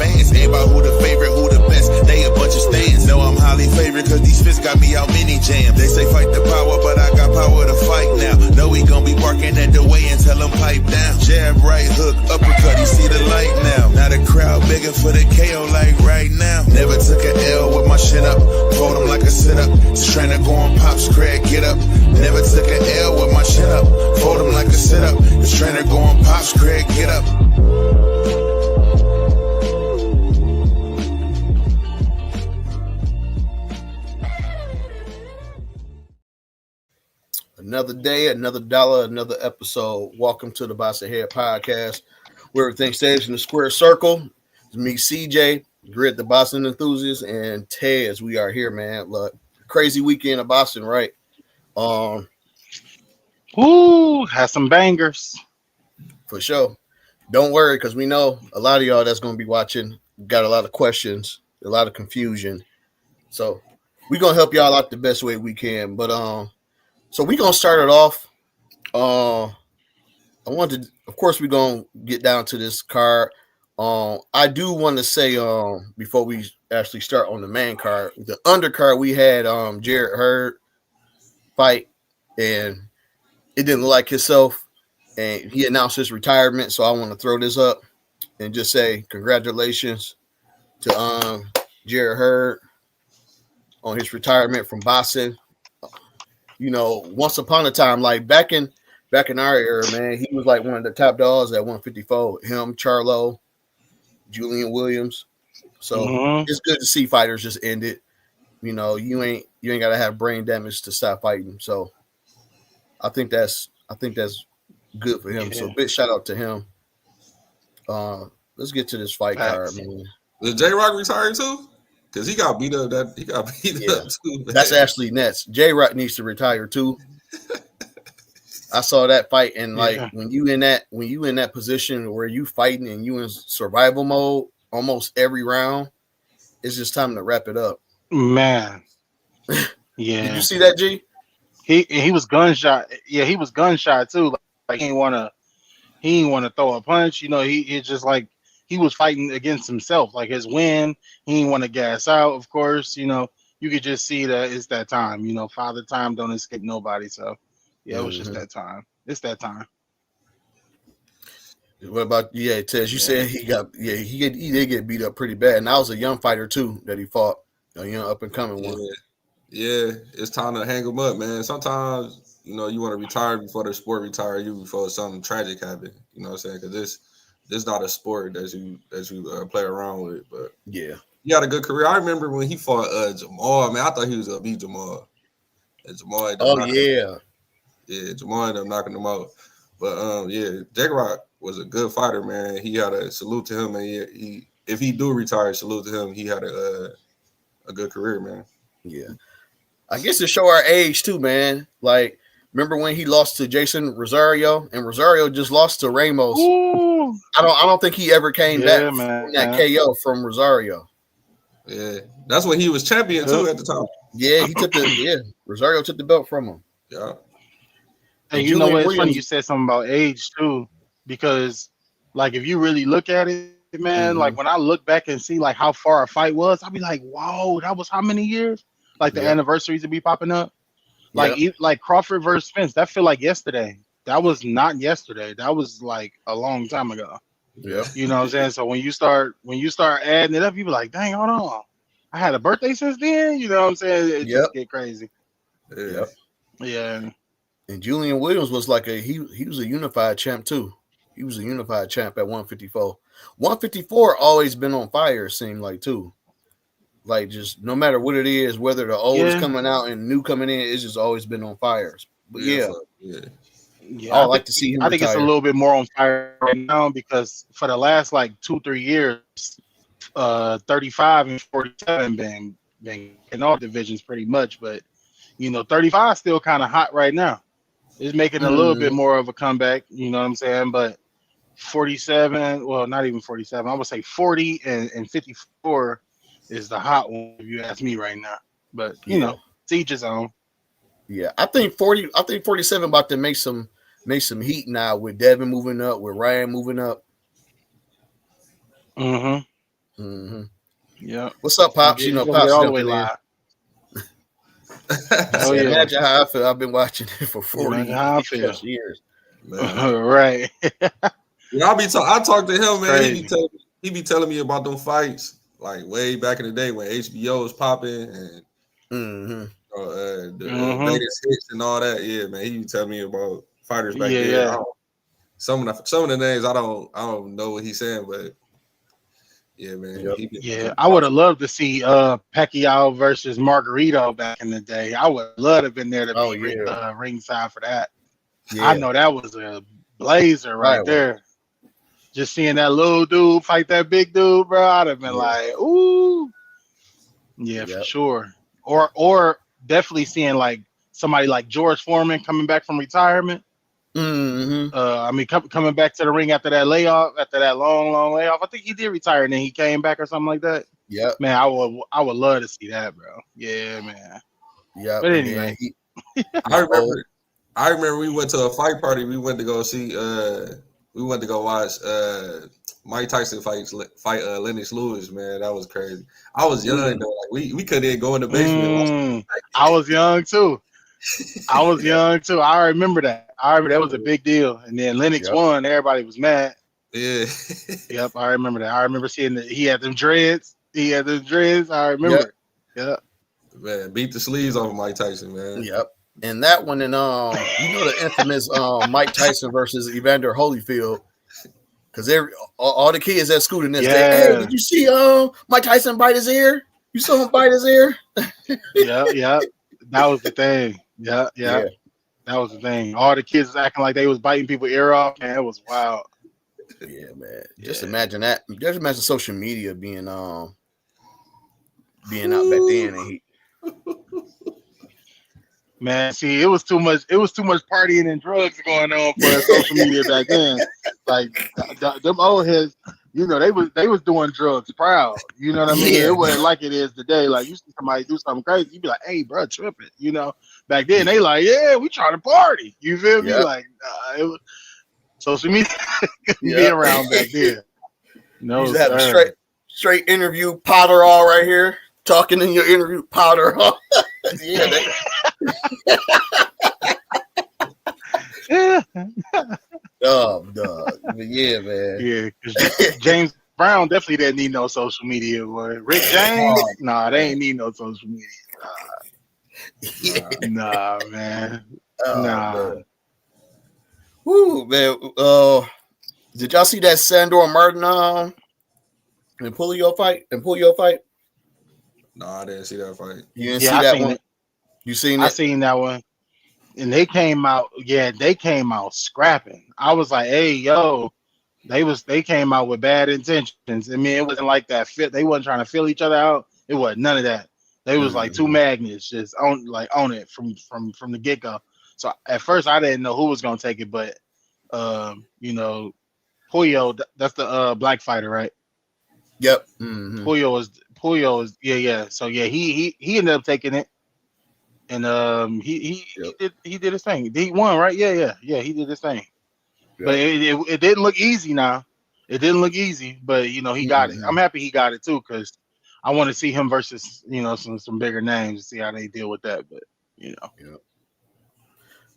fans. Ain't about who the favorite, who the best. They a bunch of stands. Know I'm highly favored cause these fists got me out mini jams. They say fight the power, but I got power to fight now. Know we gon' be barking at the way and tell them pipe down. Jab, right hook, uppercut, you see the light now. Now the crowd begging for the KO like right now. Never took an L with my shit up. Fold them like a sit-up. Just trying to go on Pops, Craig, get up. Never took an L with my shit up. Fold them like a sit-up. Just trying to go on Pops, Craig, get up. Another day, another dollar, another episode. Welcome to the Boss Ahead podcast, where everything stays in the square circle. It's me, CJ, Grit, the Boston enthusiast, and Tez. We are here, man. Look, crazy weekend in Boston, right? Has some bangers. For sure. Don't worry, because we know a lot of y'all that's going to be watching got a lot of questions, a lot of confusion. So we're going to help y'all out the best way we can. But so we're going to start it off. Of course, we're going to get down to this card. I do want to say before we actually start on the main card, the undercard we had Jarrett Hurd fight, and it didn't look like himself, and he announced his retirement. So I want to throw this up and just say congratulations to Jarrett Hurd on his retirement from boxing. You know, once upon a time, like back in our era, man, he was like one of the top dogs at 154. Him, Charlo, Julian Williams. So It's good to see fighters just end it. You know, you ain't gotta have brain damage to stop fighting. So I think that's good for him. Yeah. So big shout out to him. Let's get to this fight card, man. Did J-Rock retire too? Because he got beat up. Up too. Man. That's actually Nets. J-Rock needs to retire too. I saw that fight, and when you in that position where you fighting and you in survival mode almost every round, it's just time to wrap it up. Man. Yeah. Did you see that, G? He was gunshot. Yeah, he was gunshot too. Like he didn't want to throw a punch. You know, it's just like he was fighting against himself. Like his win, he didn't want to gas out. Of course, you know, you could just see that it's that time. You know, father time don't escape nobody. So yeah, it was just that time. It's that time. What about Tez? You said he did get beat up pretty bad, and that was a young fighter too that he fought, a young up and coming one. Yeah, it's time to hang him up, man. Sometimes, you know, you want to retire before the sport retire you before something tragic happened. You know what I'm saying? Because this not a sport that you play around with. But yeah, he had a good career. I remember when he fought Jamal. Man, I thought he was gonna beat Jamal. And Jamal. Jamal ended up knocking him out. But J-Rock was a good fighter, man. He had a salute to him, and he if he do retire, salute to him. He had a good career, man. Yeah. I guess it show our age too, man. Like, remember when he lost to Jason Rosario, and Rosario just lost to Ramos. Ooh. I don't think he ever came back from that KO from Rosario. Yeah, that's when he was champion too at the time. Yeah, Rosario took the belt from him. Yeah. And you know what? It's funny you said something about age too, because like if you really look at it, man, like when I look back and see like how far a fight was, I'll be like, whoa, that was how many years? Like the anniversaries to be popping up, like Crawford versus Spence. That feel like yesterday. That was not yesterday. That was like a long time ago. Yeah, you know what I'm saying. So when you start adding it up, you be like, dang, hold on, I had a birthday since then. You know what I'm saying? It just get crazy. Yeah. And Julian Williams was like he was a unified champ too. He was a unified champ at 154. 154 always been on fire. It seemed like too. Like just no matter what it is, whether the old is coming out and new coming in, it's just always been on fires. But I like to see him. I think it's a little bit more on fire right now because for the last like 2-3 years, 35 and 47 been in all divisions pretty much. But you know, 35 is still kind of hot right now. It's making a little bit more of a comeback. You know what I'm saying? But 47, well, not even 47. I would say 40 and 54. Is the hot one if you ask me right now. But you know, to each his own. Yeah, I think 47 about to make some heat now with Devin moving up, with Ryan moving up. Mm-hmm. Yeah. What's up, Pops? It's gonna get Pops all the way jumping in. live. Oh yeah. Imagine how I feel. I've been watching it for 40 plus years. Right. Yeah, I talk to him, It's man. crazy. He be telling me about them fights like way back in the day when HBO was popping and the Vegas hits and all that. Yeah, man. He be telling me about fighters back then. Yeah. Some of the names I don't know what he's saying, but yeah, man. Yep. I would have loved to see Pacquiao versus Margarito back in the day. I would love to have been there to be ringside for that. Yeah. I know that was a blazer right there. Just seeing that little dude fight that big dude, bro, I'd have been like, ooh. Yeah, for sure. Or definitely seeing like somebody like George Foreman coming back from retirement. I mean, coming back to the ring after that layoff, after that long layoff. I think he did retire and then he came back or something like that. Yeah, man, I would love to see that, bro. Yeah, man. Yeah, but anyway, I remember we went to a fight party. We went to go see. We went to go watch Mike Tyson fight Lennox Lewis. Man, that was crazy. I was young though. Like we couldn't even go in the basement. I was young too. I remember that. That was a big deal. And then Lennox won. Everybody was mad. Yeah. Yep, I remember that. I remember seeing that he had them dreads. I remember. Yep. Man, beat the sleeves off of Mike Tyson, man. Yep. And that one, and the infamous Mike Tyson versus Evander Holyfield, because all the kids at school in this day, hey, did you see Mike Tyson bite his ear? You saw him bite his ear? Yeah. That was the thing. Yeah. That was the thing. All the kids was acting like they was biting people's ear off, man. It was wild. Yeah, man. Just imagine that. Just imagine social media being out back then, and man, see, it was too much partying and drugs going on for social media back then. Like them old heads, they was doing drugs proud. You know what I mean? It wasn't like it is today. Like you see somebody do something crazy, you be like, "Hey, bro, tripping." Back then they like, "Yeah, we trying to party." You feel me? Like it was social media be around back then. No, you have a straight interview powder all right here. Talking in your interview powder. Dog. But yeah, man. Yeah, because James Brown definitely didn't need no social media, boy. Rick James, they ain't need no social media. Nah, man. Man. Woo, man. Did y'all see that Sandor Martin and Pulio fight? No, I didn't see that fight. You didn't see that one? You seen it? I seen that one. And they came out scrapping. I was like, hey, yo, they came out with bad intentions. I mean, it wasn't like that fit. They wasn't trying to fill each other out. It wasn't none of that. They was like two magnets just on it from the get-go. So at first I didn't know who was gonna take it, but Puyo, that's the black fighter, right? Yep. Puyo is So he ended up taking it, and he did his thing. He won, right? Yeah. He did his thing, but it didn't look easy. Now it didn't look easy, but he got it. I'm happy he got it too, because I want to see him versus some bigger names, see how they deal with that. But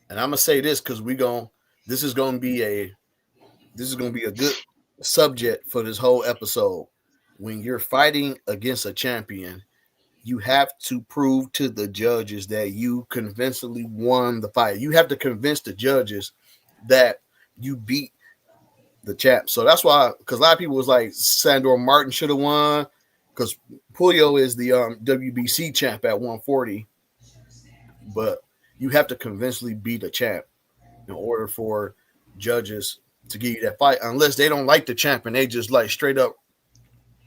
And I'm gonna say this because this is gonna be a good subject for this whole episode. When you're fighting against a champion, you have to prove to the judges that you convincingly won the fight. You have to convince the judges that you beat the champ. So that's why, because a lot of people was like Sandor Martin should have won, because Puyo is the WBC champ at 140. But you have to convincingly beat a champ in order for judges to give you that fight, unless they don't like the champ and they just like straight up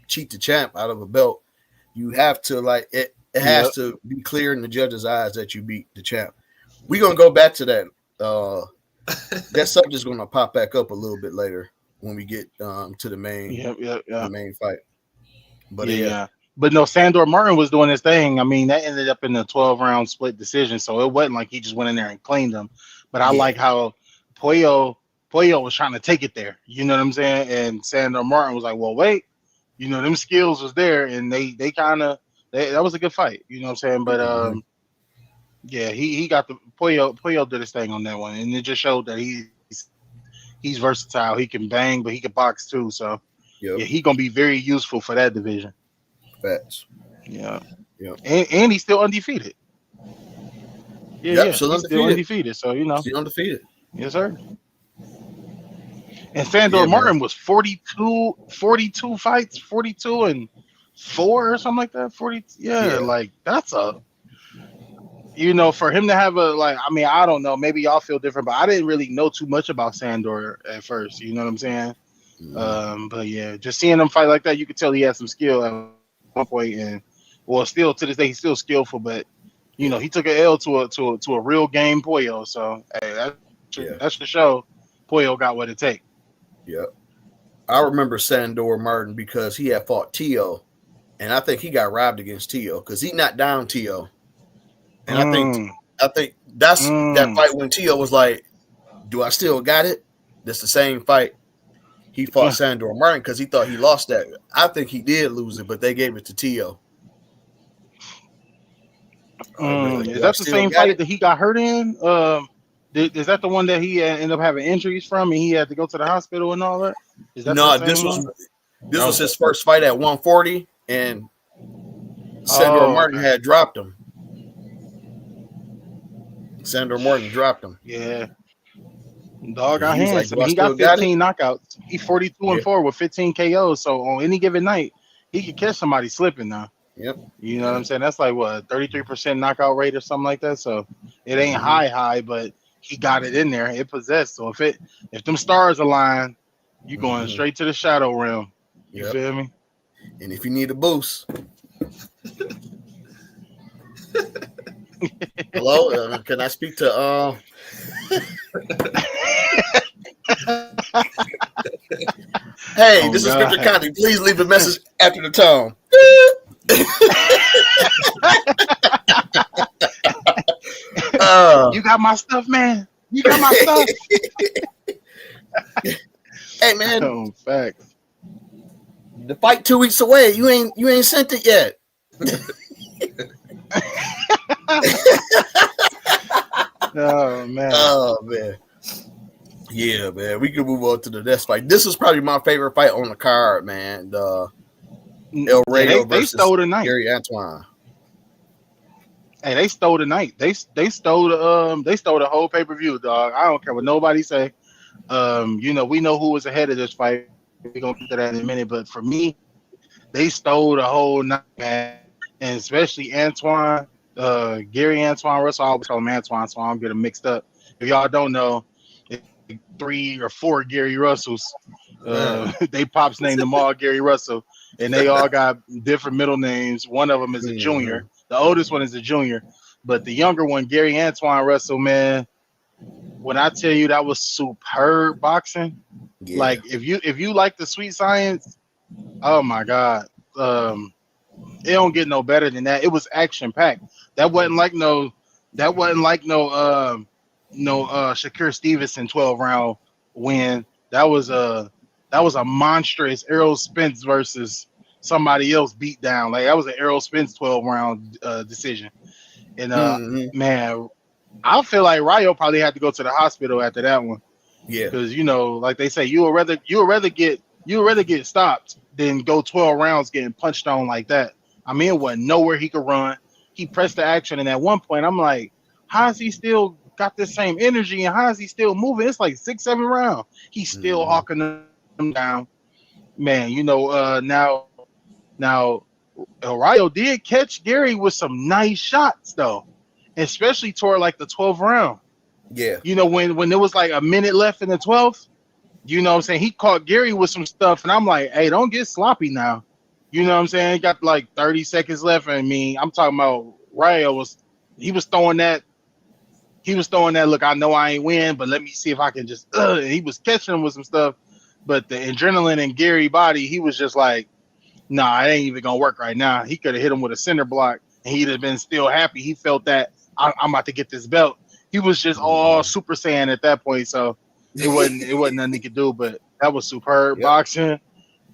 cheat the champ out of a belt. You have to it has to be clear in the judge's eyes that you beat the champ. We're gonna go back to that. That subject's gonna pop back up a little bit later when we get to the main the main fight. But but no, Sandor Martin was doing his thing. I mean, that ended up in a 12-round split decision, so it wasn't like he just went in there and cleaned them. But I like how Puyo was trying to take it there. You know what I'm saying? And Sandor Martin was like, well, wait. you know, them skills was there, and they kind of that was a good fight. You know what I'm saying? But yeah, he got the Puyo did his thing on that one, and it just showed that he's versatile. He can bang, but he can box too. So yeah, he gonna be very useful for that division. Facts. Yeah. Yep. And he's still undefeated. Yeah, yep, he's still undefeated. So, you know. Still undefeated. Yes, sir. And Sandor Martin was 42 fights, 42 and 4 or something like that. 40. Yeah, like that's a, you know, for him to have a, like, I mean, I don't know, maybe y'all feel different, but I didn't really know too much about Sandor at first. You know what I'm saying? But yeah, just seeing him fight like that, you could tell he had some skill at one point, and well, still to this day, he's still skillful, but you know, he took an L to a real game Puyo. So hey, that's the show. Puyo got what it takes. Yep. I remember Sandor Martin because he had fought Tio, and I think he got robbed against Tio because he knocked down Tio. And I think that's that fight when Tio was like, "Do I still got it?" That's the same fight he fought Sandor Martin because he thought he lost that. I think he did lose it, but they gave it to Tio. Is that the same fight that he got hurt in? Is that the one that he ended up having injuries from, and he had to go to the hospital and all that? Is that this was his first fight at 140, and Sandor Martin had dropped him. Sandor Martin dropped him. Yeah. Dog got hands. Like, he got 15 knockouts. He's 42 and 4 with 15 KOs. So on any given night, he could catch somebody slipping now. Yep. You know what I'm saying? That's like what, 33% knockout rate or something like that. So it ain't high, but he got it in there. It possessed. So if them stars align, you going straight to the shadow realm. You feel me? And if you need a boost. Hello, can I speak to Hey, this is Scripture County. Please leave a message after the tone. You got my stuff, man. You got my stuff. Hey, man. Oh, facts. The fight 2 weeks away. You ain't sent it yet. Oh man. Oh man. Yeah, man. We can move on to the next fight. This is probably my favorite fight on the card, man. The El Rayo versus stole the night. Gary Antoine. Hey, they stole the night. They stole the whole pay-per-view, dog. I don't care what nobody say. You know, we know who was ahead of this fight. We're gonna get to that in a minute, but for me, they stole the whole night, man. And especially Antoine, Gary Antoine Russell. I always call him Antoine, so I don't get him mixed up. If y'all don't know, 3 or 4 Gary Russells. They pops named them all Gary Russell, and they all got different middle names. One of them is a junior. The oldest one is a junior, but the younger one, Gary Antoine Russell, man. When I tell you that was superb boxing, like if you like the sweet science, oh my God, it don't get no better than that. It was action packed. That wasn't like no Shakur Stevenson 12-round win. That was a monstrous Errol Spence versus somebody else beat down. Like that was an Errol Spence 12-round decision. And man, I feel like Rayo probably had to go to the hospital after that one. Yeah, because you know, like they say, you would rather get stopped than go 12 rounds getting punched on like that. I mean, it wasn't nowhere he could run. He pressed the action, and at one point, I'm like, how is he still got this same energy, and how is he still moving? It's like 6-7 rounds. He's still hawking them down. Man, you know, now El Rayo did catch Gary with some nice shots, though, especially toward like the 12th round. Yeah. You know, when there was like a minute left in the 12th, you know what I'm saying? He caught Gary with some stuff, and I'm like, hey, don't get sloppy now. You know what I'm saying? He got like 30 seconds left. I mean, I'm talking about Rayo was throwing that. He was throwing that, look, I know I ain't win, but let me see if I can just, he was catching him with some stuff. But the adrenaline in Gary's body, he was just like, nah, it ain't even going to work right now. He could have hit him with a center block, and he'd have been still happy. He felt that I'm about to get this belt. He was just all Super Saiyan at that point. So it wasn't nothing he could do, but that was superb boxing.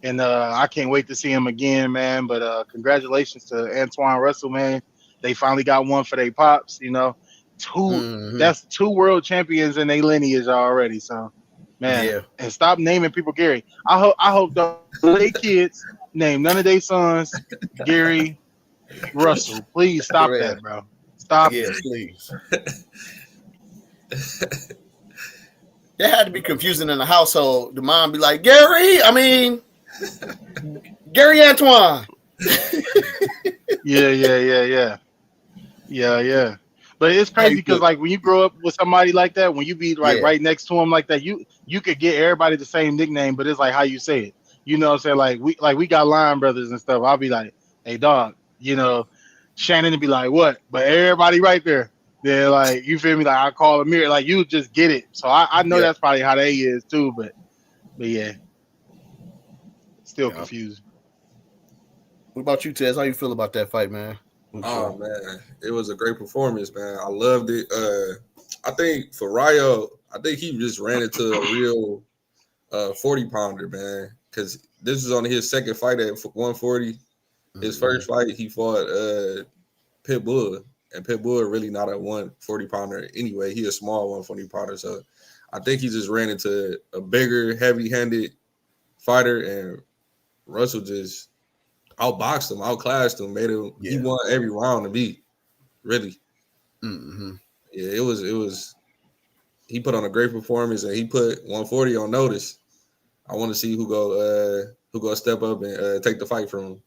And I can't wait to see him again, man. But congratulations to Antoine Russell, man. They finally got one for their pops. You know, that's 2 world champions in their lineage already. So, man, and stop naming people Gary. I hope none of their kids name none of their sons Gary Russell. Please stop that, bro. Stop it. Please. That had to be confusing in the household. The mom be like, Gary Antoine. Yeah. But it's crazy because like when you grow up with somebody like that, when you be like right next to him like that, you could get everybody the same nickname, but it's like how you say it. You know what I'm saying? Like we got Line Brothers and stuff. I'll be like, hey dog, you know, Shannon would be like, what? But everybody right there, they're like, you feel me? Like I call Amir, like you just get it. So I know that's probably how they is too, but yeah. Still confused. What about you, Tez? How you feel about that fight, man? Oh man, it was a great performance, man. I loved it. I think for Rayo, I think he just ran into a real 40-pounder, man. Because this is only his second fight at 140. His first fight, he fought Pitbull, and Pitbull really not a 140-pounder anyway. He a small 140-pounder, so I think he just ran into a bigger, heavy-handed fighter, and Russell just outboxed him, outclassed him, made him. He won every round to beat. Really. Yeah, it was. He put on a great performance, and he put 140 on notice. I want to see who go step up and take the fight from him.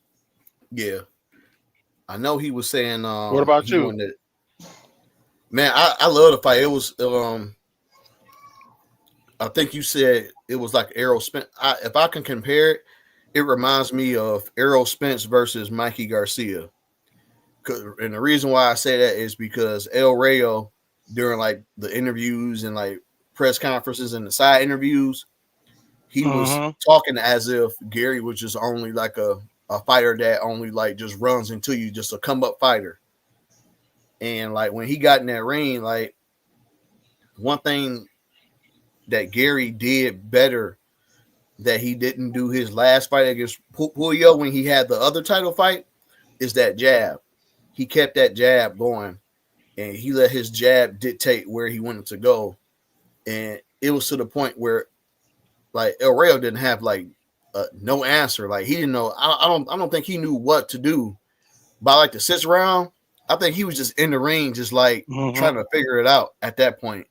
Yeah, I know he was saying. What about you? Man, I love the fight. It was. I think you said it was like Errol Spence. If I can compare it, it reminds me of Errol Spence versus Mikey Garcia. And the reason why I say that is because El Rayo, during like the interviews and like press conferences and the side interviews, he was talking as if Gary was just only like a fighter that only like just runs into you, just a come up fighter. And like when he got in that ring, like one thing that Gary did better that he didn't do his last fight against Julio when he had the other title fight is that jab. He kept that jab going, and he let his jab dictate where he wanted to go. And it was to the point where, like, El Rayo didn't have like no answer. Like he didn't know. I don't think he knew what to do. By like the 6th round, I think he was just in the ring, just like trying to figure it out at that point.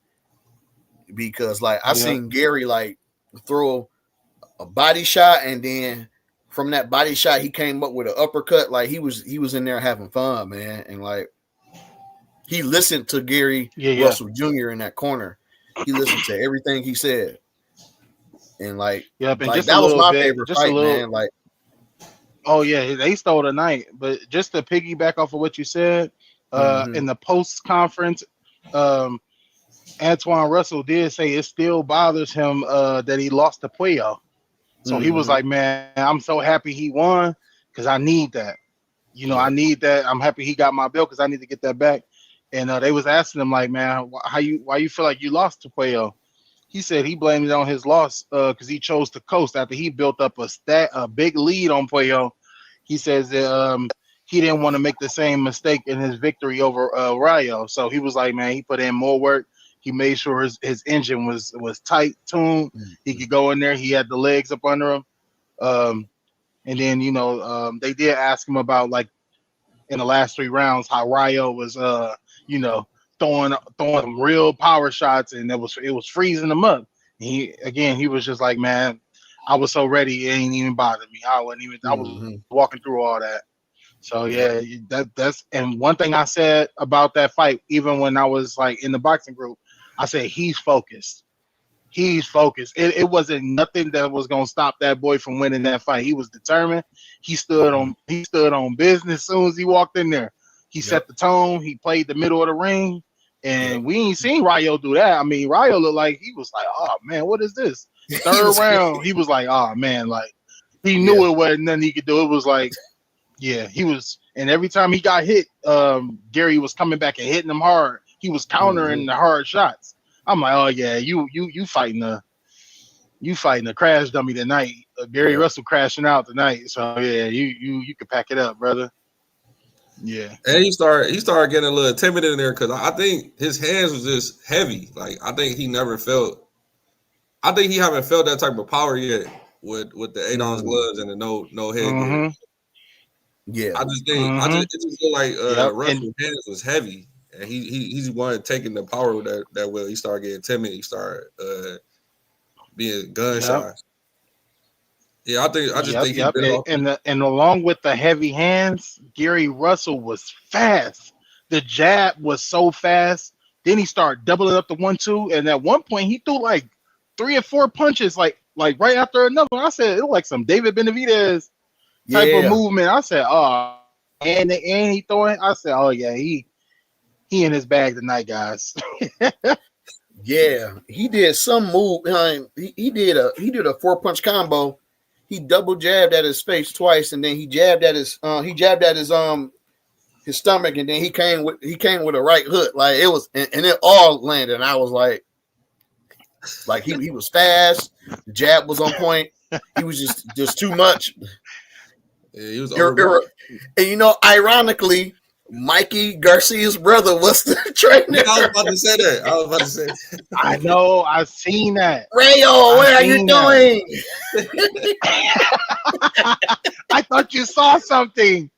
Because like I seen Gary like throw a body shot, and then from that body shot he came up with an uppercut. Like he was in there having fun, man. And like he listened to Gary Russell Jr. in that corner. He listened to everything he said. And like, and like just that was my favorite fight, man. Like, oh yeah, they stole the night. But just to piggyback off of what you said, in the post conference, Antoine Russell did say it still bothers him that he lost to Puello. So he was like, man, I'm so happy he won because I need that. You know, I need that. I'm happy he got my belt because I need to get that back. And they was asking him like, man, why you feel like you lost to Puello? He said he blamed it on his loss because he chose to coast after he built up a big lead on Puello. He says that he didn't want to make the same mistake in his victory over Rayo. So he was like, man, he put in more work. He made sure his engine was tight, tuned. He could go in there. He had the legs up under him. And then, you know, they did ask him about, like, in the last 3 rounds, how Rayo was, you know, throwing some real power shots, and it was freezing him up. And he was just like, man, I was so ready, it ain't even bothered me. I was walking through all that. So yeah, that's and one thing I said about that fight, even when I was like in the boxing group, I said he's focused. He's focused. It wasn't nothing that was gonna stop that boy from winning that fight. He was determined. He stood on business as soon as he walked in there. He set the tone. He played the middle of the ring, and we ain't seen Rayo do that. I mean, Rayo looked like he was like, oh man, what is this? 3rd round, he was like, oh man, like he knew it wasn't nothing he could do. It was like, yeah, he was. And every time he got hit, Gary was coming back and hitting him hard. He was countering the hard shots. I'm like, oh yeah, you fighting you fighting a crash dummy tonight. Gary Russell crashing out tonight. So yeah, you can pack it up, brother. Yeah. And he started getting a little timid in there because I think his hands was just heavy. Like I think he haven't felt that type of power yet with the 8-ounce gloves and the no headgear. Yeah. I just think it just feel like Russell's hands was heavy. And he's wanted taking the power that way. He started getting timid. He started being gun shy. Yeah, I just think he bit off. And along with the heavy hands, Gary Russell was fast. The jab was so fast. Then he started doubling up the 1-2, and at one point he threw like 3 or 4 punches, like right after another one. I said it looked like some David Benavidez type of movement. I said, oh, and he throwing. I said, oh yeah, he in his bag tonight, guys. Yeah, he did some move. He did a 4-punch combo. He double jabbed at his face twice, and then he jabbed at his his stomach, and then he came with a right hook. Like it was, and it all landed. And I was like he was fast. The jab was on point. He was just too much. Yeah, he was and ironically, Mikey Garcia's brother was the trainer. I was about to say that. I know. I've seen that. Rayo, what are you doing? I thought you saw something.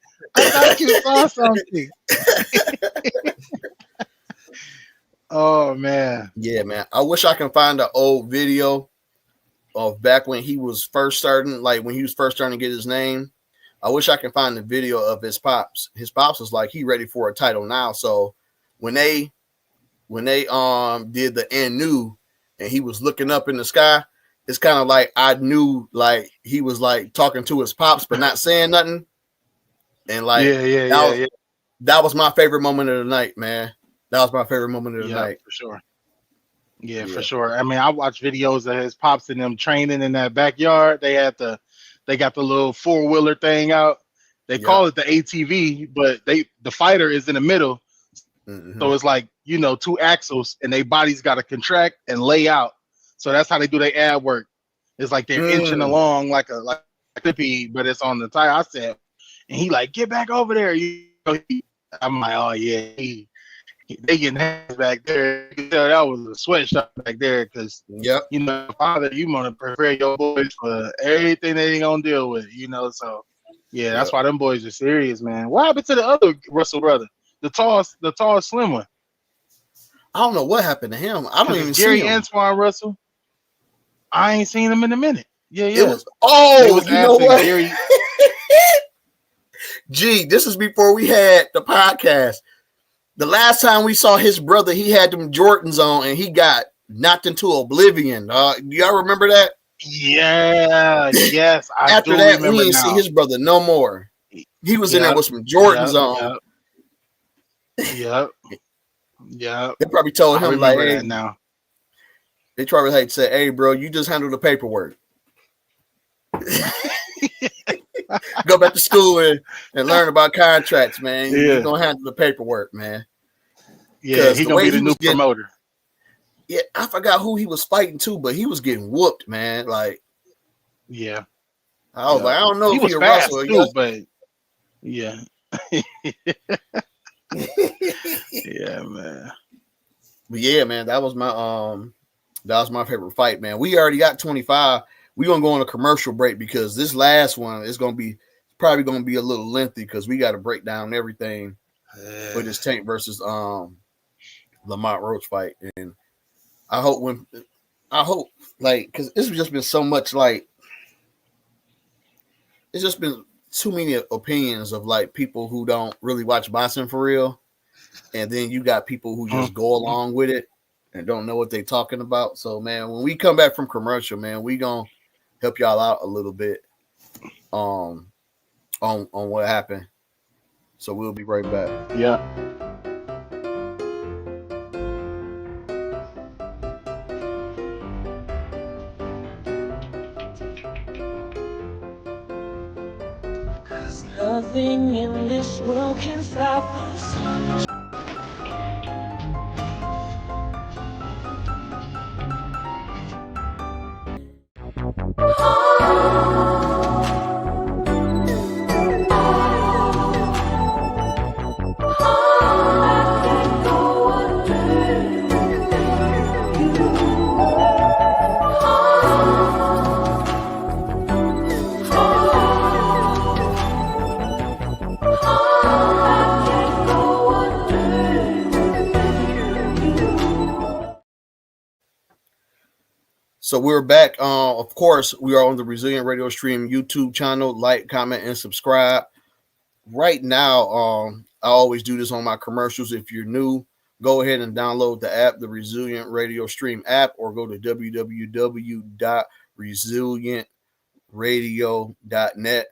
Oh, man. Yeah, man. I wish I can find an old video of back when he was first starting, like when he was first starting to get his name. I wish I can find the video of his pops. His pops was like, he ready for a title now. So when they did the and new and he was looking up in the sky, it's kind of like I knew like he was like talking to his pops but not saying nothing. And like that was my favorite moment of the night, man. That was my favorite moment of the night. For sure. Yeah, for sure. I mean, I watched videos of his pops and them training in that backyard. They got the little 4-wheeler thing out. They call it the ATV, but the fighter is in the middle. Mm-hmm. So it's like, 2 axles and their bodies got to contract and lay out. So that's how they do their ab work. It's like they're inching along like a clippy, but it's on the tire. I said, and he like, get back over there. I'm like, oh yeah, they getting hands back there. You can tell that was a sweatshop back there because father, you want to prepare your boys for everything they gonna deal with, So yeah, that's why them boys are serious, man. What happened to the other Russell brother, the tall slim one? I don't know what happened to him. I don't even see Gary him. Antoine Russell. I ain't seen him in a minute. Yeah. It was you know what? Gary... Gee, this is before we had the podcast. The last time we saw his brother, he had them Jordans on and he got knocked into oblivion. Do y'all remember that? Yeah, yes. After that, we didn't see his brother no more. He was in there with some Jordans on. Yep. They probably told him like, "Hey, now." They probably said, "Hey, bro, you just handle the paperwork. Go back to school and learn about contracts, man. You're gonna handle the paperwork, man." Yeah, he's gonna be the new promoter. Yeah, I forgot who he was fighting too, but he was getting whooped, man. Like, yeah, I was like, I don't know he if was he fast Russell, too, but yeah, yeah, man. But yeah, man, that was my favorite fight, man. We already got 25. We're gonna go on a commercial break because this last one is probably gonna be a little lengthy because we got to break down everything for this Tank versus Lamont Roach fight. And I hope because it's just been so much like it's just been too many opinions of like people who don't really watch boxing for real, and then you got people who just go along with it and don't know what they're talking about. So man, when we come back from commercial, man, we gonna help y'all out a little bit on what happened. So we'll be right back. Yeah. Nothing in this world can stop us. So we're back. Of course, we are on the Resilient Radio Stream YouTube channel. Like, comment, and subscribe. Right now, I always do this on my commercials. If you're new, go ahead and download the app, the Resilient Radio Stream app, or go to www.resilientradio.net.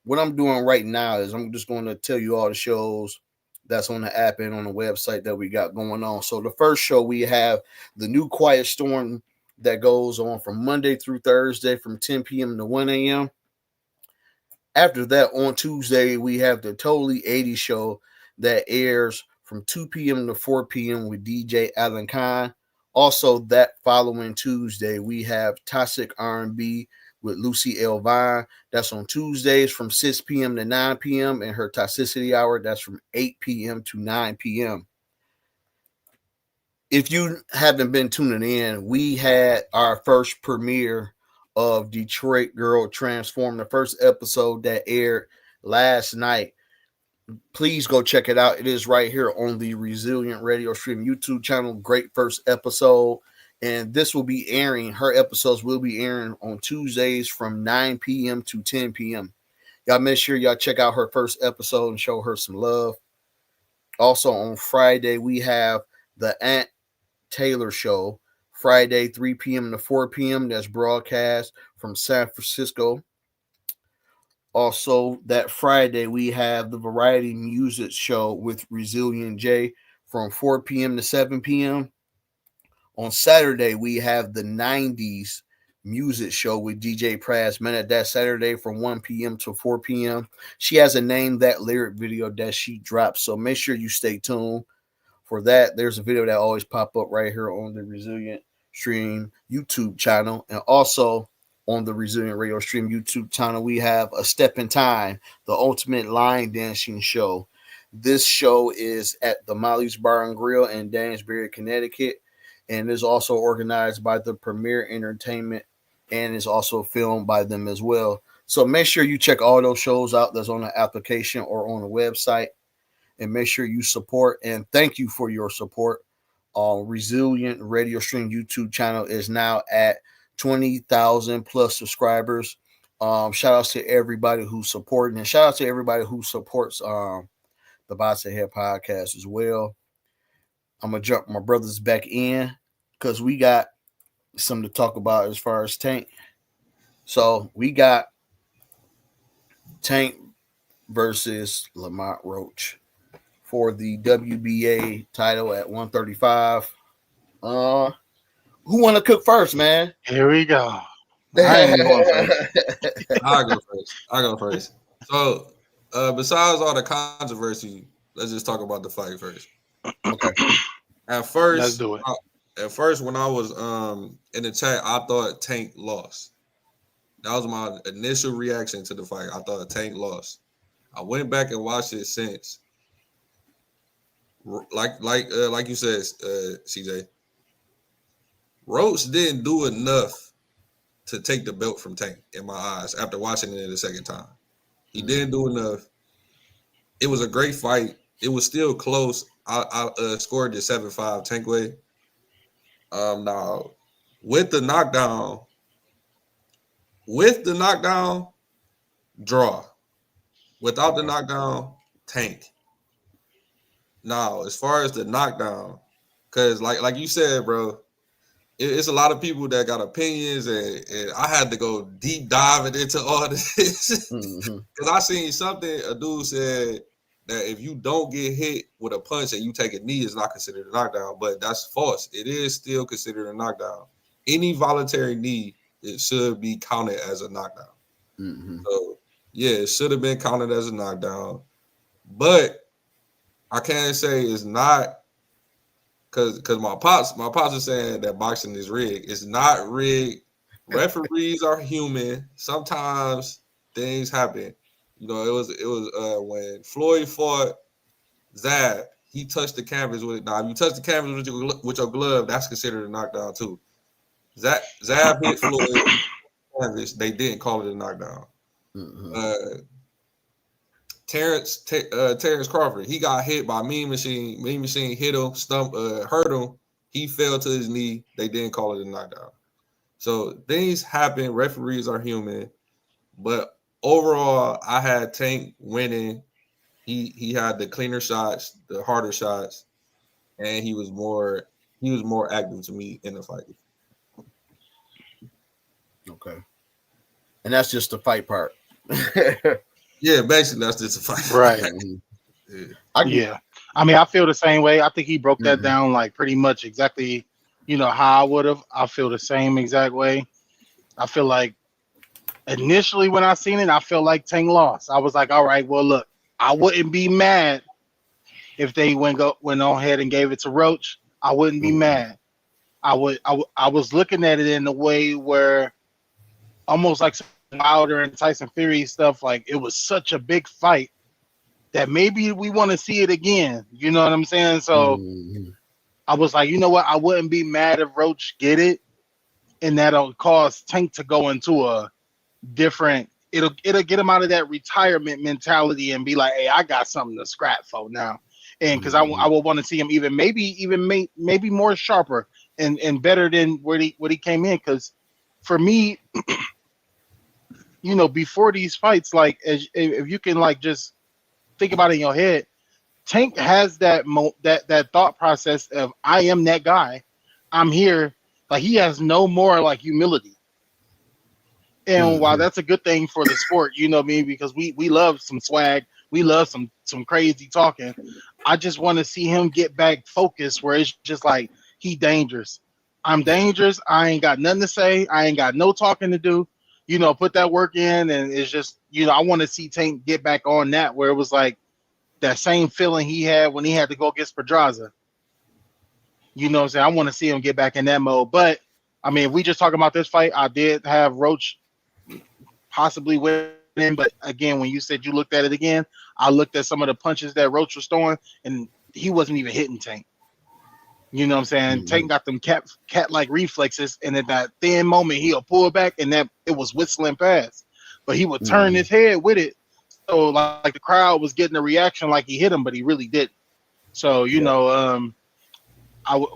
What I'm doing right now is I'm just going to tell you all the shows that's on the app and on the website that we got going on. So the first show, we have the new Quiet Storm that goes on from Monday through Thursday from 10 p.m. to 1 a.m. After that, on Tuesday, we have the Totally 80 show that airs from 2 p.m. to 4 p.m. with DJ Alan Khan. Also, that following Tuesday, we have Toxic R&B with Lucy L. Vine. That's on Tuesdays from 6 p.m. to 9 p.m. And her Toxicity Hour, that's from 8 p.m. to 9 p.m. If you haven't been tuning in, we had our first premiere of Detroit Girl Transform, the first episode that aired last night. Please go check it out. It is right here on the Resilient Radio Stream YouTube channel. Great first episode. And this will be airing, her episodes will be airing on Tuesdays from 9 p.m. to 10 p.m. Y'all make sure y'all check out her first episode and show her some love. Also on Friday, we have the Aunt Taylor Show, Friday, 3 p.m. to 4 p.m. That's broadcast from San Francisco. Also, that Friday, we have the Variety Music Show with Resilient J from 4 p.m. to 7 p.m. On Saturday, we have the 90s Music Show with DJ Praz Minute. That Saturday from 1 p.m. to 4 p.m. She has a Name That lyric video that she drops, so make sure you stay tuned for that. There's a video that always pop up right here on the Resilient Stream YouTube channel. And also on the Resilient Radio Stream YouTube channel, we have A Step in Time, the ultimate line dancing show. This show is at the Molly's Bar and Grill in Dansbury, Connecticut, and is also organized by the Premier Entertainment and is also filmed by them as well. So make sure you check all those shows out that's on the application or on the website. And make sure you support, and thank you for your support. Resilient Radio Stream YouTube channel is now at 20,000 plus subscribers. Shout outs to everybody who's supporting, and shout out to everybody who supports the Bots Ahead podcast as well. I'm gonna jump my brothers back in because we got something to talk about as far as Tank. So we got Tank versus Lamont Roach for the WBA title at 135. Who want to cook first, man? Here we go. I ain't going first. I'll go first. So, besides all the controversy, let's just talk about the fight first. Okay. Let's do it. At first, when I was in the chat, I thought Tank lost. That was my initial reaction to the fight. I thought Tank lost. I went back and watched it since. Like you said, CJ, Roach didn't do enough to take the belt from Tank in my eyes after watching it the second time. He didn't do enough. It was a great fight. It was still close. I scored it 7-5 Tank way. Now with the knockdown, draw. Without the knockdown, Tank. Now, as far as the knockdown, because like you said, bro, it's a lot of people that got opinions, and I had to go deep diving into all this because I seen something a dude said that if you don't get hit with a punch and you take a knee, it's not considered a knockdown, but that's false. It is still considered a knockdown. Any voluntary knee, it should be counted as a knockdown. So yeah, it should have been counted as a knockdown, but I can't say it's not because my pops are saying that boxing is rigged. It's not rigged. Referees are human. Sometimes things happen. You know, it was when Floyd fought Zab. He touched the canvas with. Now, if you touch the canvas with your glove, that's considered a knockdown too. Zab hit Floyd canvas. They didn't call it a knockdown. Terrence Crawford, he got hit by Mean Machine. Mean Machine hit him, hurt him. He fell to his knee. They didn't call it a knockdown. So things happen. Referees are human, but overall, I had Tank winning. He had the cleaner shots, the harder shots, and he was more active to me in the fight. Okay. And that's just the fight part. Yeah, basically that's just a fight. Right. Yeah. I mean, I feel the same way. I think he broke that down like pretty much exactly, how I would have. I feel the same exact way. I feel like initially when I seen it, I felt like Tank lost. I was like, all right, well, look, I wouldn't be mad if they went on ahead and gave it to Roach. I wouldn't be mad. I was looking at it in a way where almost like Wilder and Tyson Fury stuff, like it was such a big fight that maybe we want to see it again. You know what I'm saying? So I was like, you know what? I wouldn't be mad if Roach get it, and that'll cause Tank to go into a different. It'll get him out of that retirement mentality and be like, hey, I got something to scrap for now, and because I will want to see him maybe more sharper and better than what he came in. Because for me, before these fights, like if you can like just think about it in your head, Tank has that thought process of I am that guy, I'm here. Like he has no more like humility. And while that's a good thing for the sport, you know what I mean, because we love some swag, we love some crazy talking. I just want to see him get back focused where it's just like he dangerous. I'm dangerous. I ain't got nothing to say. I ain't got no talking to do. Put that work in, and it's just I want to see Tank get back on that where it was like that same feeling he had when he had to go against Pedraza. You know what I'm saying? I want to see him get back in that mode. But I mean, if we just talking about this fight, I did have Roach possibly winning. But again, when you said you looked at it again, I looked at some of the punches that Roach was throwing, and he wasn't even hitting Tank. You know what I'm saying? Tank got them cat-like reflexes, and at that thin moment, he'll pull back, and that it was whistling past. But he would turn his head with it. So like the crowd was getting a reaction like he hit him, but he really didn't. So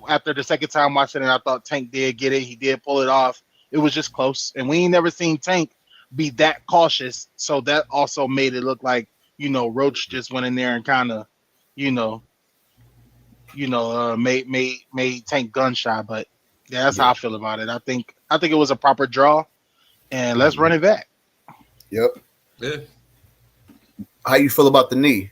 after the second time watching it, I thought Tank did get it. He did pull it off. It was just close, and we ain't never seen Tank be that cautious. So that also made it look like Roach just went in there and kind of made Tank gun shy. But yeah, that's how I feel about it. I think it was a proper draw, and let's run it back. Yep. Yeah. How you feel about the knee?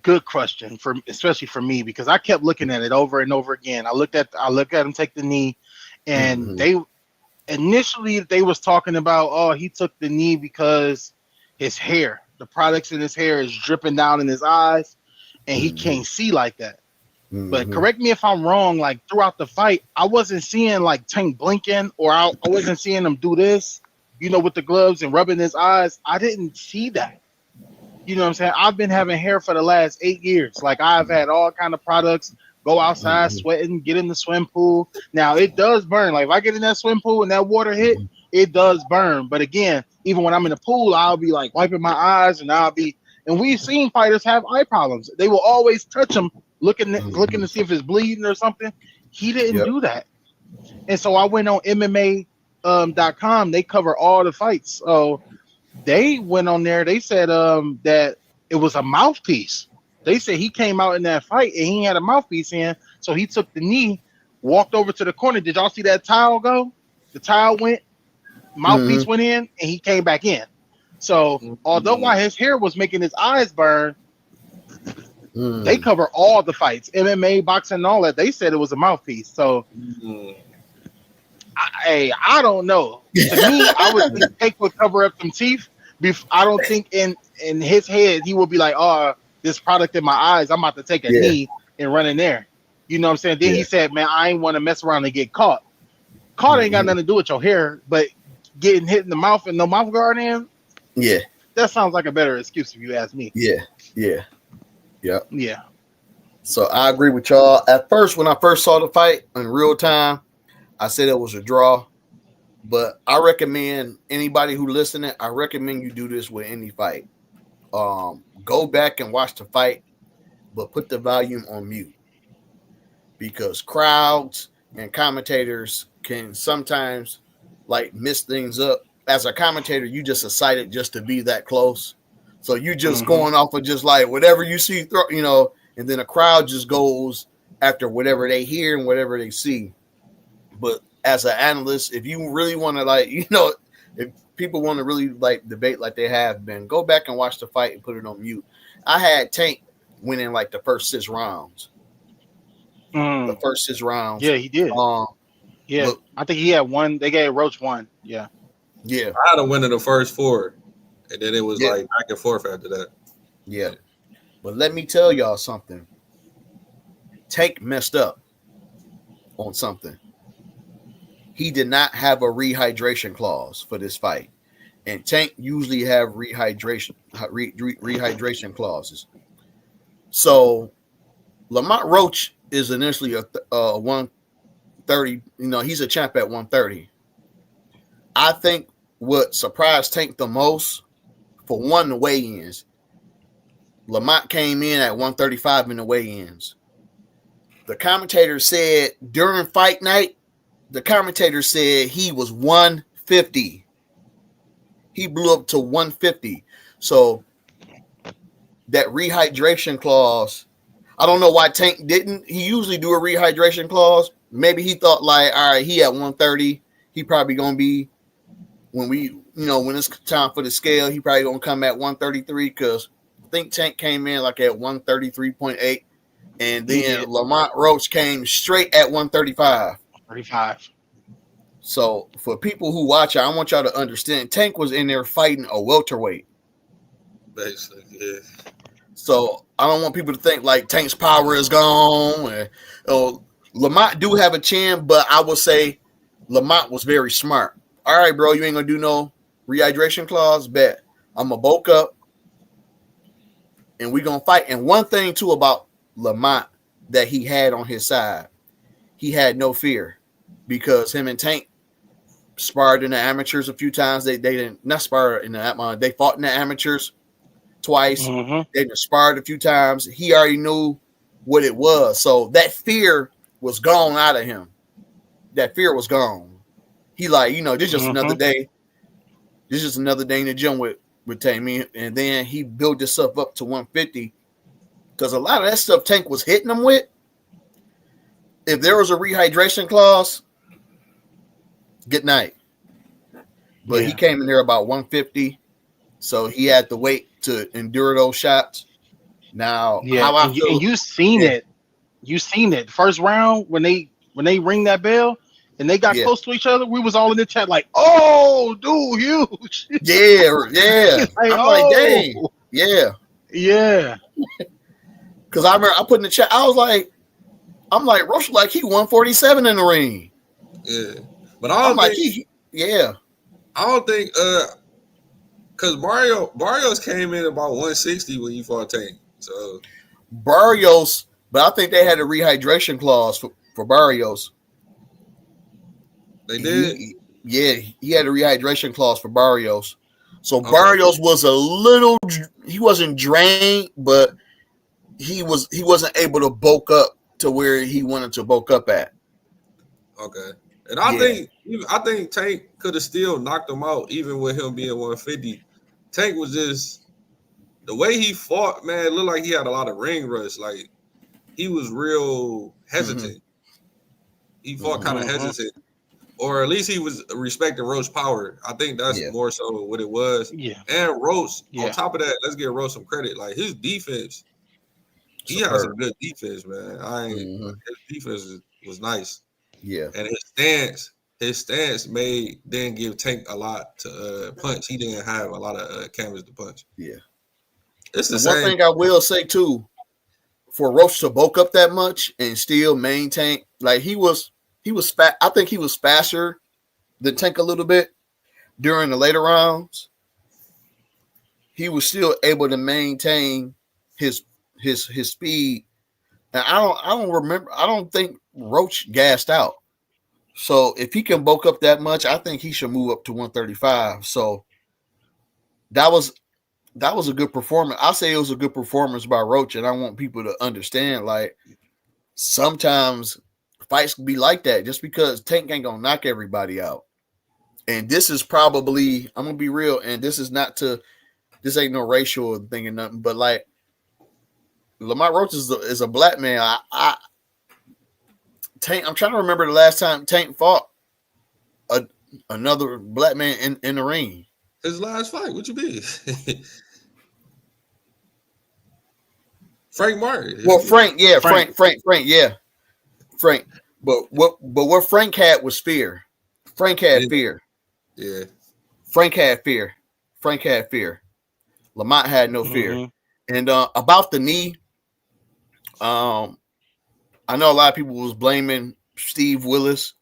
Good question, especially for me, because I kept looking at it over and over again. I looked at him take the knee, and they was talking about, he took the knee because his hair, the products in his hair is dripping down in his eyes, and he can't see like that. But correct me if I'm wrong, like throughout the fight, I wasn't seeing like Tank blinking, or I wasn't seeing him do this, with the gloves and rubbing his eyes. I didn't see that. You know what I'm saying? I've been having hair for the last 8 years. Like I've had all kind of products, go outside sweating, get in the swim pool. Now it does burn. Like if I get in that swim pool and that water hit, it does burn. But again, even when I'm in the pool, I'll be like wiping my eyes, and we've seen fighters have eye problems. They will always touch them, looking to see if it's bleeding or something. He didn't do that. And so I went on MMA.com. They cover all the fights. So they went on there. They said that it was a mouthpiece. They said he came out in that fight and he had a mouthpiece in. So he took the knee, walked over to the corner. Did y'all see that towel go? The towel went, mouthpiece went in, and he came back in. So although while his hair was making his eyes burn, they cover all the fights, MMA, boxing, and all that. They said it was a mouthpiece. So I don't know. To me, I would think Tank would cover up some teeth. I don't think in his head he would be like, this product in my eyes, I'm about to take a knee and run in there. You know what I'm saying? Then he said, man, I ain't want to mess around and get caught. Caught ain't got nothing to do with your hair, but getting hit in the mouth and no mouth guard in, that sounds like a better excuse if you ask me. Yeah. So I agree with y'all. At first, when I first saw the fight in real time, I said it was a draw. But I recommend anybody who listening, I recommend you do this with any fight. Go back and watch the fight, but put the volume on mute. because crowds and commentators can sometimes like miss things up. As a commentator, you just excited just to be that close. So you just going off of just like whatever you see, and then a crowd just goes after whatever they hear and whatever they see. But as an analyst, if you really want to if people want to really like debate like they have been, go back and watch the fight and put it on mute. I had Tank winning like the first 6 rounds. The first 6 rounds. Yeah, he did. Yeah, look, I think he had one. They gave Roach one. Yeah. Yeah. I had a win in the first 4, and then it was like back and forth after that. Yeah. But let me tell y'all something. Tank messed up on something. He did not have a rehydration clause for this fight. And Tank usually have rehydration clauses. So Lamont Roach is initially a 130. He's a champ at 130. I think what surprised Tank the most, for one, the weigh-ins. Lamont came in at 135 in the weigh-ins. The commentator said during fight night, he was 150. He blew up to 150. So that rehydration clause, I don't know why Tank didn't. He usually do a rehydration clause. Maybe he thought like, all right, he at 130. He probably going to be, when it's time for the scale, he probably going to come at 133 because I think Tank came in like at 133.8. And then Lamont Roach came straight at 135. 35. So for people who watch it, I want y'all to understand Tank was in there fighting a welterweight. Basically, yeah. So I don't want people to think like Tank's power is gone. Lamont do have a chin, but I would say Lamont was very smart. All right, bro, you ain't gonna do no rehydration clause. Bet I'm gonna bulk up and we gonna fight. And one thing too about Lamont that he had on his side, he had no fear because him and Tank sparred in the amateurs a few times. They didn't not spar in the they fought in the amateurs twice. They sparred a few times. He already knew what it was, so that fear was gone out of him. That fear was gone. He like, this just another day. This is just another day in the gym with Tank. And then he built himself up to 150 because a lot of that stuff Tank was hitting him with. If there was a rehydration clause, good night. But he came in there about 150, so he had to wait to endure those shots. Now, how I feel, and you seen it. You seen it. First round when they ring that bell and they got close to each other, we was all in the chat like, "Oh, dude, huge." Yeah. Like, I'm like, dang, yeah. Because I remember I put in the chat, I'm like, Roach like he 147 in the ring. Yeah, but I don't think I don't think because Barrios came in about 160 when you fought Tank. So Barrios, but I think they had a rehydration clause for Barrios. They did? He had a rehydration clause for Barrios. So Barrios was he wasn't drained, but he wasn't able to bulk up to where he wanted to bulk up at. Okay. And I think Tank could have still knocked him out even with him being 150. Tank was just the way he fought, man, it looked like he had a lot of ring rust. Like he was real hesitant. He fought kind of hesitant. Or at least he was respecting Roach's power. I think that's more so what it was. Yeah. And Roach, on top of that, let's give Roach some credit. Like his defense, he has some good defense, man. His defense was nice. Yeah. And his stance didn't give Tank a lot to punch. He didn't have a lot of canvas to punch. Yeah. It's the same. One thing I will say too, for Roach to bulk up that much and still maintain, like he was fast. I think he was faster than Tank a little bit during the later rounds. He was still able to maintain his speed. And I don't think Roach gassed out. So if he can bulk up that much, I think he should move up to 135. So that was a good performance. I'll say it was a good performance by Roach, and I want people to understand, like, sometimes fights can be like that just because Tank ain't gonna knock everybody out. And this is probably, I'm gonna be real, and this ain't no racial thing or nothing, but like Lamont Roach is a black man. Tank, I'm trying to remember the last time Tank fought another black man in the ring. His last fight, what you mean? Frank Martin. Well, Frank, yeah, Frank, yeah. Frank. But what Frank had was fear. Frank had fear. Yeah. Frank had fear. Lamont had no fear. And about the knee, I know a lot of people was blaming Steve Willis,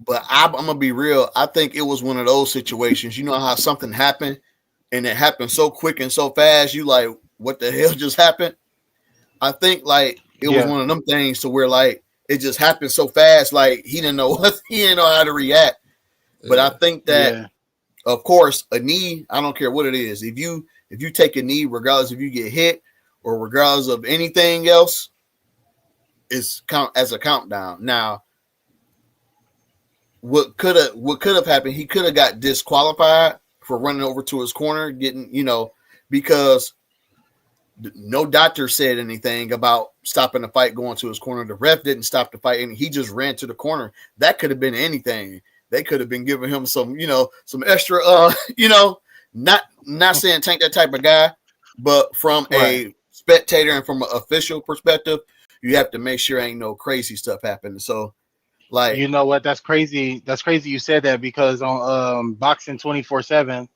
but I'm gonna be real. I think it was one of those situations. You know how something happened, and it happened so quick and so fast. You like, what the hell just happened? I think like it was one of them things to where like it just happened so fast. Like he didn't know how to react. But I think that, of course, a knee. I don't care what it is. If you take a knee, regardless if you get hit or regardless of anything else, it's count as a countdown. Now, what could have happened? He could have got disqualified for running over to his corner, because no doctor said anything about stopping the fight going to his corner. The ref didn't stop the fight, and he just ran to the corner. That could have been anything. They could have been giving him some extra, not saying Tank that type of guy, but from a spectator and from an official perspective, you have to make sure ain't no crazy stuff happening. So, like, you know what? That's crazy. That's crazy you said that, because on Boxing 24/7,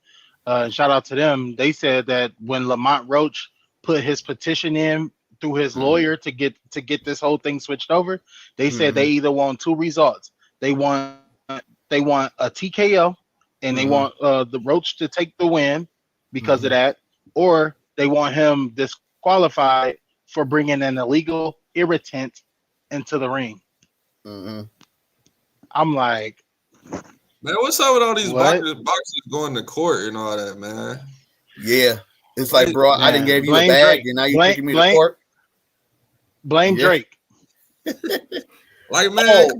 shout out to them. They said that when Lamont Roach put his petition in through his lawyer to get this whole thing switched over, they said they either want two results. They want a TKO, and they want the Roach to take the win because of that, or they want him disqualified for bringing an illegal irritant into the ring. I'm like, man, what's up with all these boxers going to court and all that, man? Yeah, it's like, bro, I didn't give you a bag, and now you taking me to court. Blame Drake. Like, man,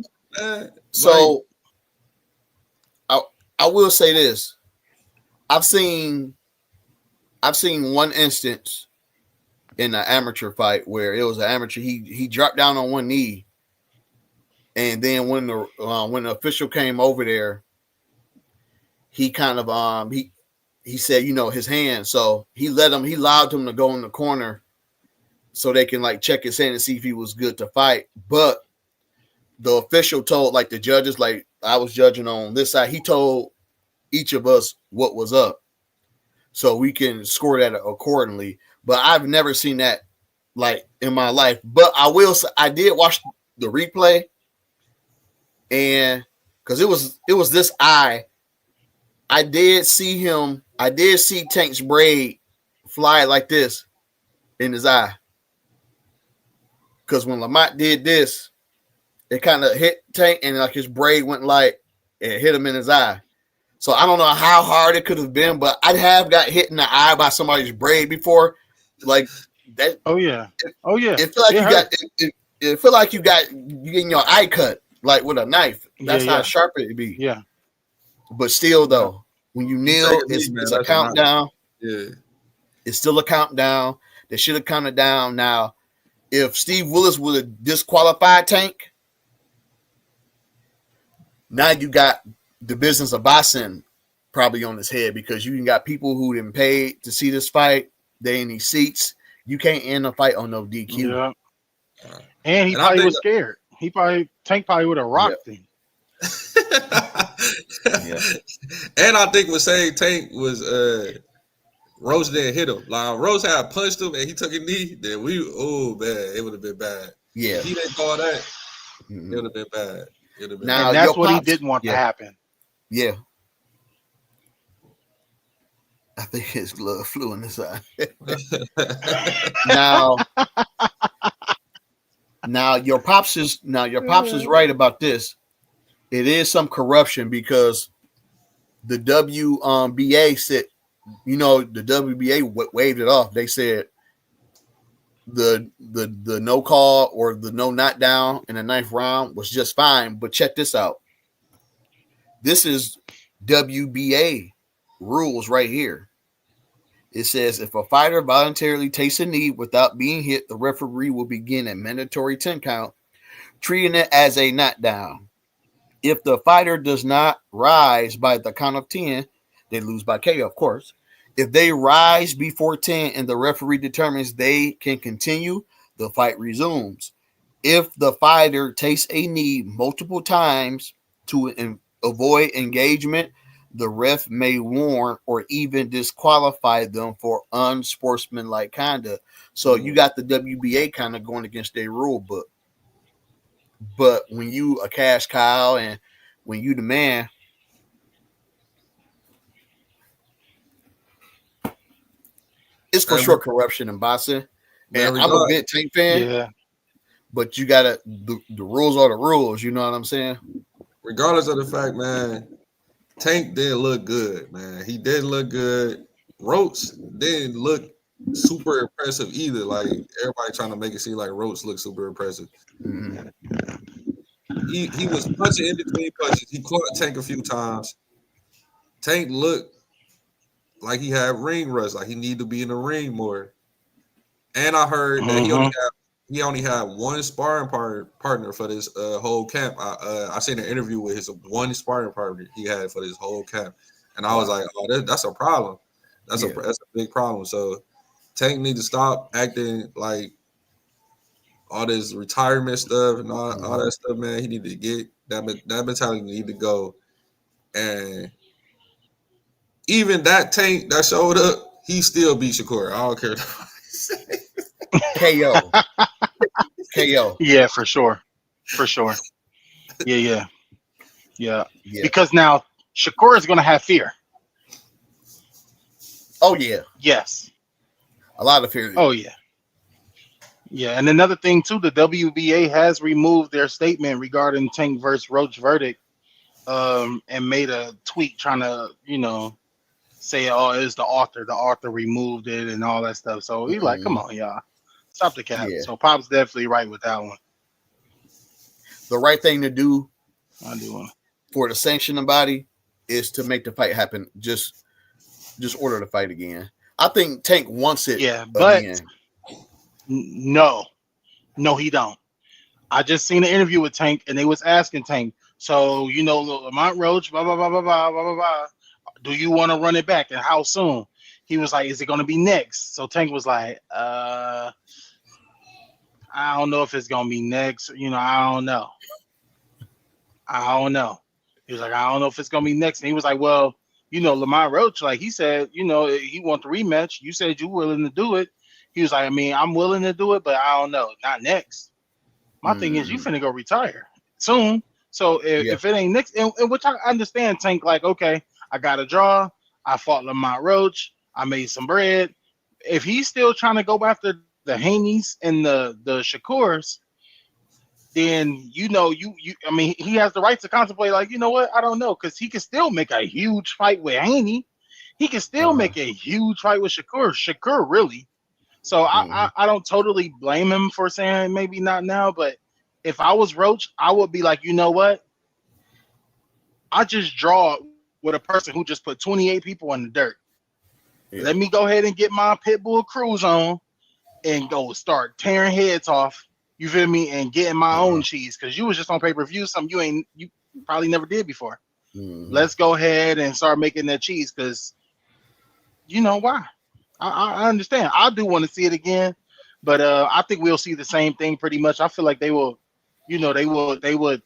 so I will say this: I've seen one instance in an amateur fight where it was an amateur. He dropped down on one knee, and then when the official came over there, he kind of he said, his hand. So he allowed him to go in the corner so they can like check his hand and see if he was good to fight. But the official told like the judges, like I was judging on this side, he told each of us what was up so we can score that accordingly. But I've never seen that like in my life. But I did watch the replay, and because it was this eye, I did see Tank's braid fly like this in his eye. Because when Lamont did this, it kind of hit Tank, and like his braid went like it hit him in his eye. So I don't know how hard it could have been, but I have got hit in the eye by somebody's braid before, like that. Oh yeah. It feel like you getting your eye cut like with a knife. That's how sharp it be. Yeah. But still, though, when you kneel, it's a countdown. Yeah. It's still a countdown. They should have counted down. Now, if Steve Willis would have disqualified Tank, now you got the business of boxing probably on his head, because you got people who didn't pay to see this fight. They in these seats. You can't end a fight on no DQ. Yeah. And he probably was scared. Tank probably would have rocked him. And I think what saying Tank was Roach didn't hit him. Like Roach had punched him and he took a knee, then man, it would have been bad. Yeah. If he didn't call that, it would have been bad. Now, and that's what he didn't want to happen. Yeah. I think his glove flew in his eye. Now your pops is right about this. It is some corruption, because the WBA said, the WBA waved it off. They said the no call or the no knockdown in the 9th round was just fine. But check this out. This is WBA rules right here. It says if a fighter voluntarily takes a knee without being hit, the referee will begin a mandatory 10 count, treating it as a knockdown. If the fighter does not rise by the count of 10, they lose by KO, of course. If they rise before 10 and the referee determines they can continue, the fight resumes. If the fighter takes a knee multiple times to avoid engagement, the ref may warn or even disqualify them for unsportsmanlike conduct. So you got the WBA kind of going against their rule book. But when you a cash cow and when you the man, it's for sure corruption in boxing. And I'm a big Tank fan, but you gotta the rules are the rules. You know what I'm saying? Regardless of the fact, man, Tank didn't look good, man. He didn't look good. Roach didn't look super impressive either. Like everybody trying to make it seem like Roach looked super impressive. Mm-hmm. He was punching in between punches. He caught Tank a few times. Tank looked like he had ring rust, like he needed to be in the ring more. And I heard that he only had one sparring partner for this whole camp. I seen an interview with his one sparring partner he had for this whole camp, and I was like, "Oh, that's a problem. That's a big problem." So Tank need to stop acting like all this retirement stuff and all that stuff, man. He need to get that mentality need to go. And even that Tank that showed up, he still beat Shakur. I don't care. KO. KO. Yeah, for sure. Yeah. Because now Shakur is going to have fear. Oh yeah. Yes. A lot of fear. Oh yeah. Yeah, and another thing too, the WBA has removed their statement regarding Tank versus Roach verdict, and made a tweet trying to, say, "Oh, it's the author. The author removed it and all that stuff." So he's like, "Come on, y'all, stop the cap." Yeah. So Pop's definitely right with that one. The right thing to do, for the sanctioning body, is to make the fight happen. Just order the fight again. I think Tank wants it. Yeah, but again. No, he don't. I just seen an interview with Tank, and they was asking Tank, so Lamont Roach, blah blah blah blah blah blah blah blah. Do you want to run it back, and how soon? He was like, "Is it going to be next?" So Tank was like, "I don't know if it's going to be next. I don't know. He was like, "I don't know if it's going to be next." And he was like, "Well, Lamont Roach, like he said, he want the rematch. You said you were willing to do it." He was like, "I mean, I'm willing to do it, but I don't know. Not next. My thing is, you finna go retire soon. So if it ain't next, and which I understand, Tank, like, okay, I got a draw. I fought Lamont Roach. I made some bread. If he's still trying to go after the Haneys and the Shakurs, then I mean, he has the right to contemplate. Like, you know what? I don't know, because he can still make a huge fight with Haney. He can still make a huge fight with Shakur. Shakur really. So I don't totally blame him for saying maybe not now, but if I was Roach, I would be like, you know what? I just draw with a person who just put 28 people in the dirt. Yeah. Let me go ahead and get my Pitbull cruise on and go start tearing heads off. You feel me? And getting my own cheese, because you was just on pay-per-view, something you probably never did before. Let's go ahead and start making that cheese, because you know why. I understand. I do want to see it again, but I think we'll see the same thing pretty much. I feel like they will, they would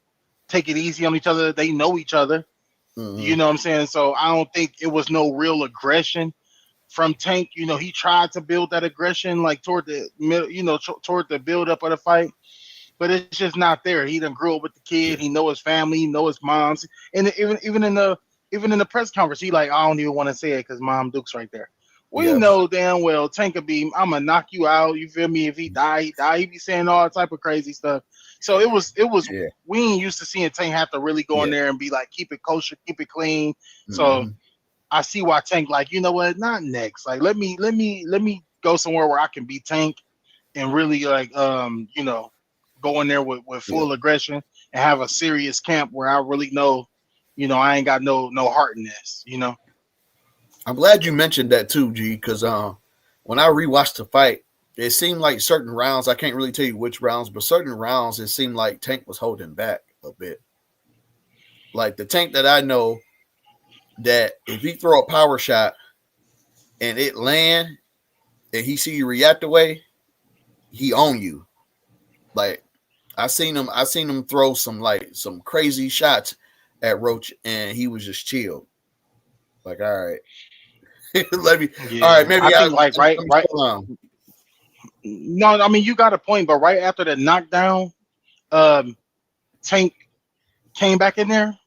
take it easy on each other. They know each other. You know what I'm saying? So I don't think it was no real aggression from Tank. He tried to build that aggression like toward the middle, toward the build up of the fight, but it's just not there. He done grew up with the kid. He know his family. He know his moms. And even in the press conference, he like, I don't even want to say it because Mom Duke's right there. We know damn well Tank could be, I'm gonna knock you out. You feel me? If he die, he die. He be saying all type of crazy stuff. So it was. We ain't used to seeing Tank have to really go in there and be like, keep it kosher, keep it clean. So I see why Tank like, you know what? Not next. Like let me go somewhere where I can be Tank and really like go in there with full aggression and have a serious camp where I really know, I ain't got no heart in this. I'm glad you mentioned that too, G, because when I rewatched the fight, it seemed like certain rounds, I can't really tell you which rounds, but certain rounds, it seemed like Tank was holding back a bit. Like the Tank that I know, that if he throw a power shot and it land and he see you react away, he own you. Like I seen him throw some crazy shots at Roach and he was just chill. Like, all right. Let me. Yeah, All right, maybe I think like let right. me slow down. No, I mean you got a point, but right after the knockdown, Tank came back in there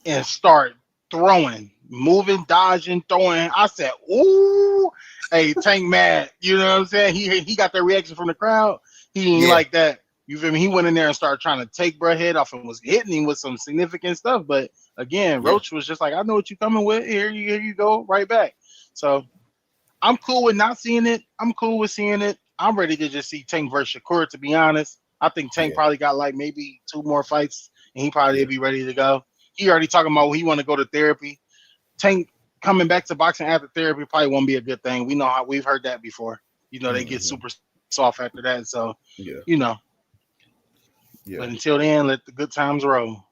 and started throwing, moving, dodging, throwing. I said, "Ooh, hey, Tank mad." You know what I'm saying? He got that reaction from the crowd. He ain't like that. You feel me? He went in there and started trying to take Bro head off and was hitting him with some significant stuff. But again, Roach was just like, "I know what you're coming with. Here you go, right back." So I'm cool with not seeing it. I'm cool with seeing it. I'm ready to just see Tank versus Shakur, to be honest. I think Tank probably got like maybe 2 more fights and he probably be ready to go. He already talking about he want to go to therapy. Tank coming back to boxing after therapy probably won't be a good thing. We know how we've heard that before. They get super soft after that. So, But until then, let the good times roll.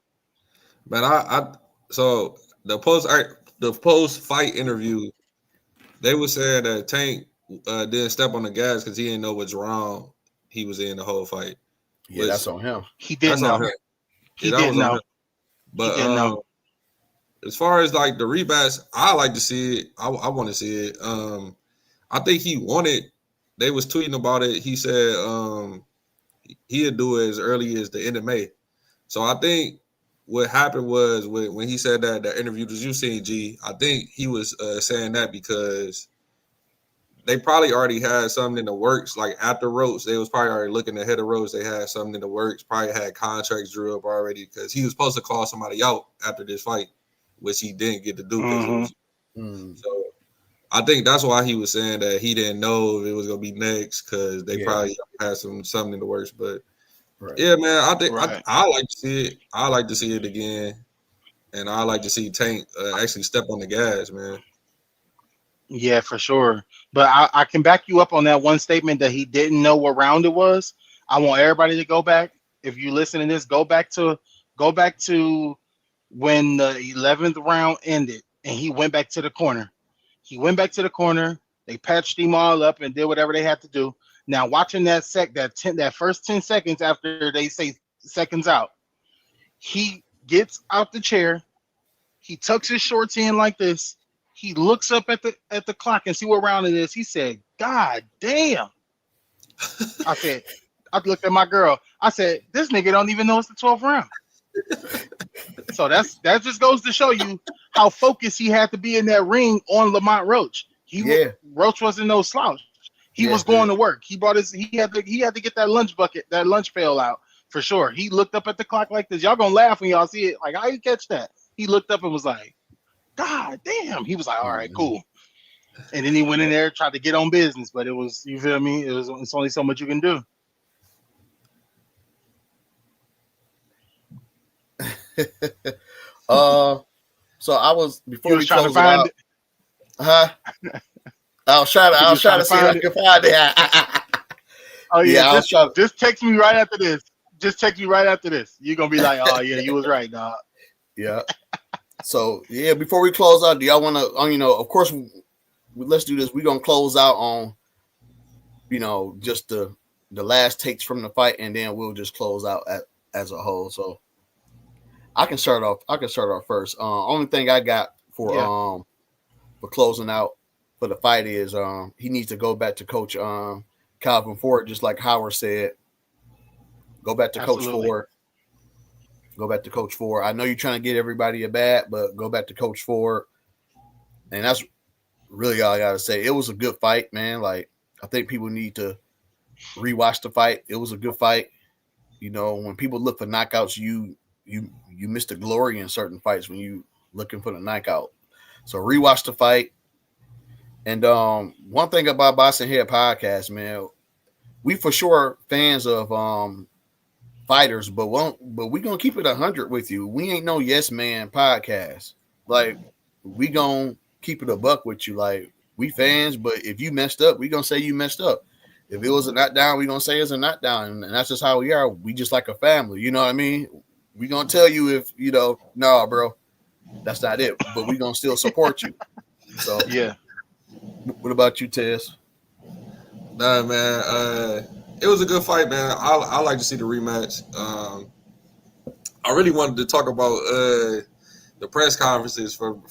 Man, so the post fight interview, they were saying that Tank didn't step on the gas because he didn't know which round he was in the whole fight. Yeah, that's on him. He didn't know. He didn't know. But as far as like the rematch, I like to see it. I want to see it. I think he wanted. They was tweeting about it. He said he'd do it as early as the end of May. So I think what happened was when he said that interview that you seen, G, I think he was saying that because they probably already had something in the works. Like after Roach, they was probably already looking ahead of Roach. They had something in the works. Probably had contracts drew up already because he was supposed to call somebody out after this fight, which he didn't get to do. So I think that's why he was saying that he didn't know if it was gonna be next because they probably had something in the works. But yeah, man, I think I like to see it. I like to see it again, and I like to see Tank actually step on the gas, man. Yeah, for sure. But I can back you up on that one statement that he didn't know what round it was. I want everybody to go back. If you listen to this, go back to when the 11th round ended and he went back to the corner. They patched him all up and did whatever they had to do. Now watching that first 10 seconds after they say seconds out, he gets out the chair, he tucks his shorts in like this. He looks up at the clock and see what round it is. He said, "God damn." I looked at my girl. I said, "This nigga don't even know it's the 12th round." So that just goes to show you how focused he had to be in that ring on Lamont Roach. Roach wasn't no slouch. He was going to work. He had to get that lunch pail out for sure. He looked up at the clock like this. Y'all gonna laugh when y'all see it. Like, how you catch that? He looked up and was like, "God damn." He was like, "All right, cool." And then he went in there, tried to get on business, but it was, you feel me? It's only so much you can do. So I was before you was we trying close to find it out, I was trying to see if I could find it. Oh yeah, just text me right after this. Just text me right after this. You're gonna be like, "Oh yeah, you was right, dog." Yeah. So yeah, before we close out, do y'all want to? Of course, let's do this. We're gonna close out on, just the last takes from the fight, and then we'll just close out as a whole. So I can start off first. Only thing I got for closing out for the fight is he needs to go back to Coach Calvin Ford, just like Howard said. Go back to Coach Ford. Go back to Coach Ford. I know you're trying to get everybody a bat, but go back to Coach Ford. And that's really all I got to say. It was a good fight, man. Like, I think people need to rewatch the fight. It was a good fight. When people look for knockouts, you miss the glory in certain fights when you looking for the knockout. So rewatch the fight. And one thing about Boxing Head Podcast, man, we for sure fans of fighters, but we gonna keep it 100 with you. We ain't no yes man podcast. Like we gonna keep it a buck with you. Like we fans, but if you messed up, we gonna say you messed up. If it was a knockdown, we gonna say it's a knockdown, and that's just how we are. We just like a family, you know what I mean? We gonna tell you if nah, bro, that's not it. But we gonna still support you. So yeah. What about you, Tez? Nah, man. It was a good fight, man. I like to see the rematch. I really wanted to talk about the press conferences from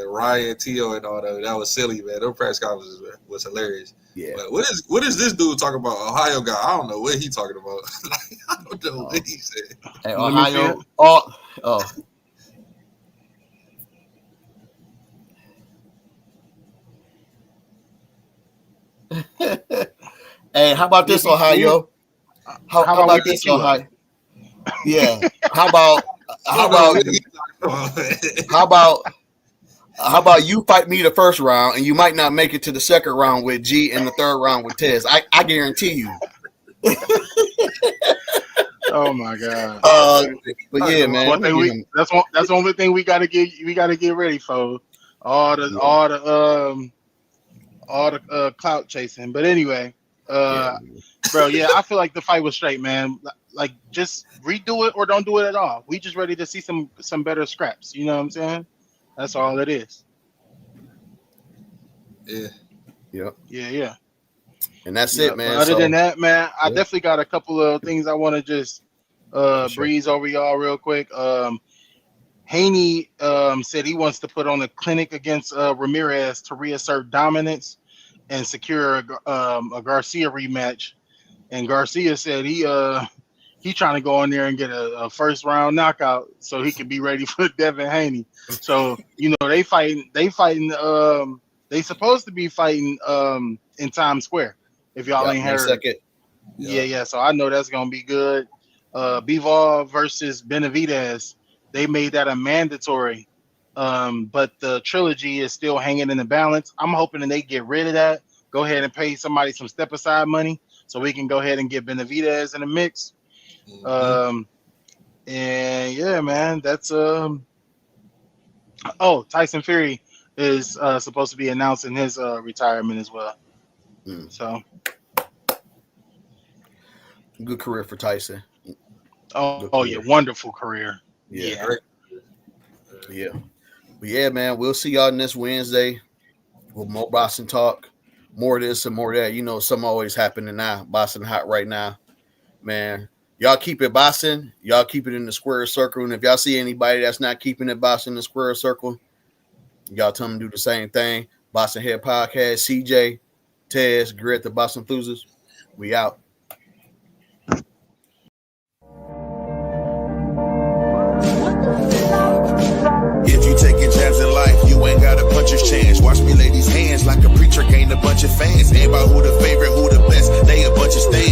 Ryan, Tio, and all that. That was silly, man. Those press conferences was hilarious. Yeah. But what is this dude talking about? Ohio guy? I don't know what he talking about. I don't know what he said. Hey, Ohio. Oh. Hey, how about this, Ohio? How about this, Ohio? Yeah. How about you fight me the first round and you might not make it to the second round with G and the third round with Tez? I guarantee you. Oh my God. But yeah, man. That's the only thing we gotta get ready for. All the clout chasing. But anyway, bro, yeah, I feel like the fight was straight, man. Like just redo it or don't do it at all. We just ready to see some better scraps. You know what I'm saying? That's all it is. Yeah. Yep. Yeah. And that's it, man. Other than that, man, I definitely got a couple of things I want to just breeze over y'all real quick. Haney said he wants to put on a clinic against Ramirez to reassert dominance and secure a Garcia rematch. And Garcia said he trying to go in there and get a first round knockout so he can be ready for Devin Haney. So they fighting. They supposed to be fighting in Times Square. If y'all ain't heard. Second. Yeah. So I know that's gonna be good. Bivol versus Benavidez. They made that a mandatory, but the trilogy is still hanging in the balance. I'm hoping that they get rid of that. Go ahead and pay somebody some step aside money so we can go ahead and get Benavidez in the mix. And yeah, man, that's Tyson Fury is supposed to be announcing his retirement as well. So good career for Tyson. Oh yeah, wonderful career. Yeah. But yeah, man, we'll see y'all next Wednesday with more boxing talk. More of this and more of that. Something always happening now. Boxing hot right now. Man, y'all keep it boxing. Y'all keep it in the square circle. And if y'all see anybody that's not keeping it boxing in the square circle, y'all tell them to do the same thing. Boxing Head Podcast, CJ, Tez, Grit, the Boxing Enthusiasts. We out. If you taking jabs in life, you ain't got a puncher's chance. Watch me lay these hands like a preacher gained a bunch of fans. Ain't about who the favorite, who the best. They a bunch of stands.